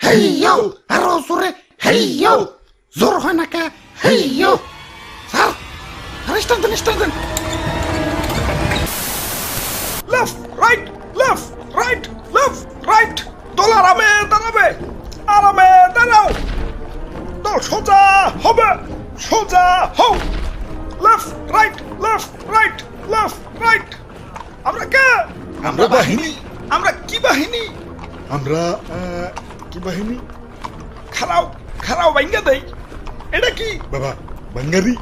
হেইয়ো আরো জোরে হেইয়ো জোর হয় না কে হেইয়ো স্যার স্টান দেন লেফট রাইট দল আরামে দাঁড়াও দল সোজা হবে সোজা হও লেফট রাইট আমরা কে আমরা বাহিনী আমরা কি বাহিনী আমরা কি বাহিনী খারাও ভাঙ্গা দেই এটা কি বাবা বাঙ্গারি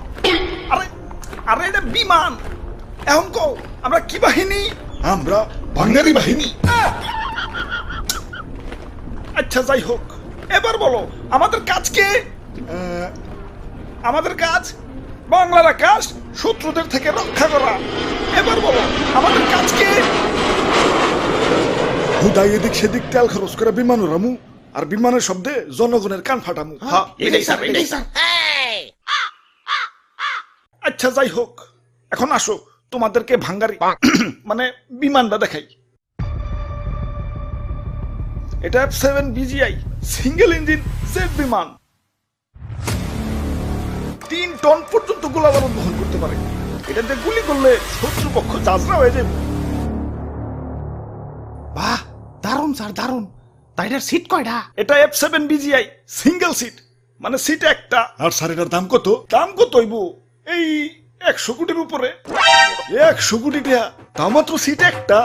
আরে আরে এটা বিমান এখন কও আমরা কি বাহিনী আমরা বাঙ্গারি বাহিনী আচ্ছা যাই হোক এবার বলো আমাদের কাজ কে আমাদের কাজ বাংলার আকাশ শত্রুদের থেকে রক্ষা করা এবার বলো আমাদের কাজ কে হুদাই এদিক সেদিক তেল খরচ করে বিমান উড়ামু আর বিমানের শব্দে জনগণের কান ফাটামু হ্যাঁ, এটাই স্যার আচ্ছা যাই হোক এখন আসো তোমাদেরকে ভাঙ্গারি মানে বিমানটা দেখাই এটা F7 BGI single engine jet বিমান 3 টন পর্যন্ত গোলাবারুদ বহন করতে পারে এটাতে গুলি করলে শত্রুপক্ষ যাত্রা হয়ে যাবে বাহ দারুন স্যার দারুন তাইটার সিট কয়টা এটা F7 BGI সিঙ্গেল সিট মানে সিট একটা আর স্যার এটার দাম কত দাম কত হইব এই 100 কোটির উপরে 100 কোটি টাকা তাও মাত্র সিট একটা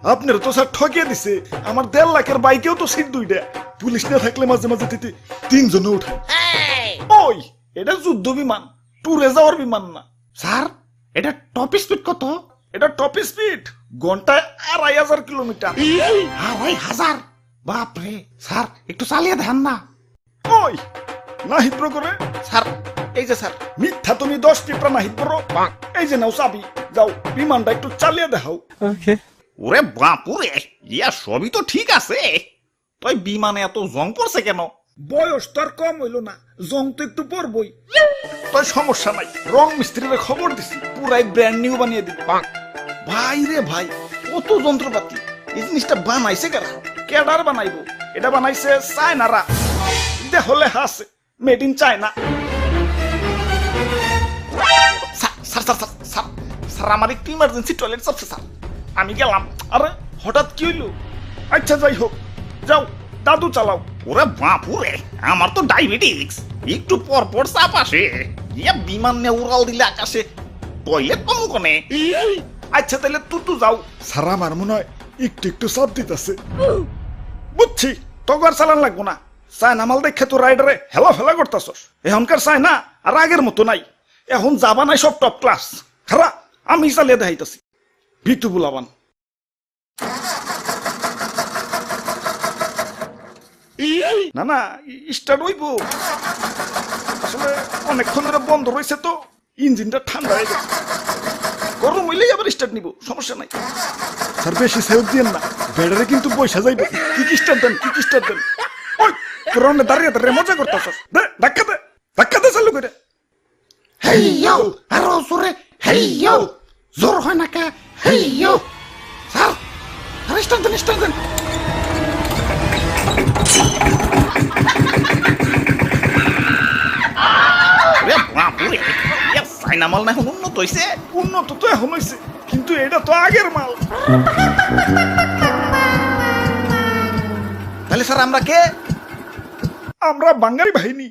আপনার তো স্যার ঠকিয়ে দিছে আমার 1.5 লাখের বাইকেও তো সিট দুইটা পুলিশ না থাকলে মাঝে মাঝে দিতে 3 জন উঠে ওই এটা যুদ্ধ বিমান ট্যুরে যাওয়ার বিমান না স্যার এটা টপ স্পিড কত এটা টপ স্পিড ঘন্টায় 2500 কিলোমিটার 2500 বাপরে স্যার একটু চালিয়ে দেন না ওই না হিব্র করে স্যার এই যে স্যার মিথ্যা তুমি 10 টিপরা না হিব্র এই যে নাও চাবি যাও বিমানটা একটু চালিয়ে দেখাও ওরে বাপুরে ইয়া সবই তো ঠিক আছে তুই বিমানে এত জং পড়ছে কেন বয়স তো আর কম হইল না জং তো একটু পরবই তাই সমস্যা নাই রং মিস্ত্রিরে খবর দিছি পুরাই ব্র্যান্ড নিউ বানিয়ে দিবে ভাই রে ভাই কত যন্ত্রপাতি এই জিনিসটা বানাইছে কারা কেডার বানাইবো এটা বানাইছে চায়নারা দেহলে হাসে মেড ইন চায়না স্যার আমার একটু ইমার্জেন্সি টয়লেট চাপছে স্যার আমি গেলাম আরে হঠাৎ কি হইলো আচ্ছা যাই হোক যাও দাদু চালাও ওরে বাপুরে আমার তো ডায়াবেটিস একটু পর পর চাপ আসে ইয়া বিমান নিয়ে উড়াল দিলে আকাশে টয়লেট পাবো কোনে আচ্ছা তাহলে তুই যাও স্যার আমার মনে হয় একটু একটু চাপ দিতেছে বুঝছি তোকে আর চালান লাগবো না চায়না মাল দেখে তো রাইডারে হেলা ফেলা করতেছস এখনকার চায়না আর আগের মতো নাই এখন যাবা নাই সব টপ ক্লাস খারা আমি চালিয়ে দেখাইতেছি ভিতু বুলাবান না না স্টার্ট হইব আসলে অনেকক্ষণ ধরে বন্ধ রয়েছে তো ইঞ্জিনটা ঠান্ডা হয়ে গেছে গরম হইলেই আবার স্টার্ট নিব সমস্যা নাই স্যার বেশি সেভ দিয়েন না ব্যাটারে কিন্তু পয়সা যাইবে কি স্টার্ট দেন ওই তোর দাঁড়িয়ে দাঁড়িয়ে মজা করতেছস দে ধাক্কা দে চালু করে হেইয়ো আরো জোরে হেইয়ো জোর হয় না কে হেইয়ো স্যার স্টান দেন ওরে বাপুরে ইয়া চাইনা মাল না এখন উন্নত হইছে উন্নত তো এখন হয়েছে কিন্তু এটা তো আগের মাল তাহলে স্যার আমরা কে আমরা বাঙালি বাহিনী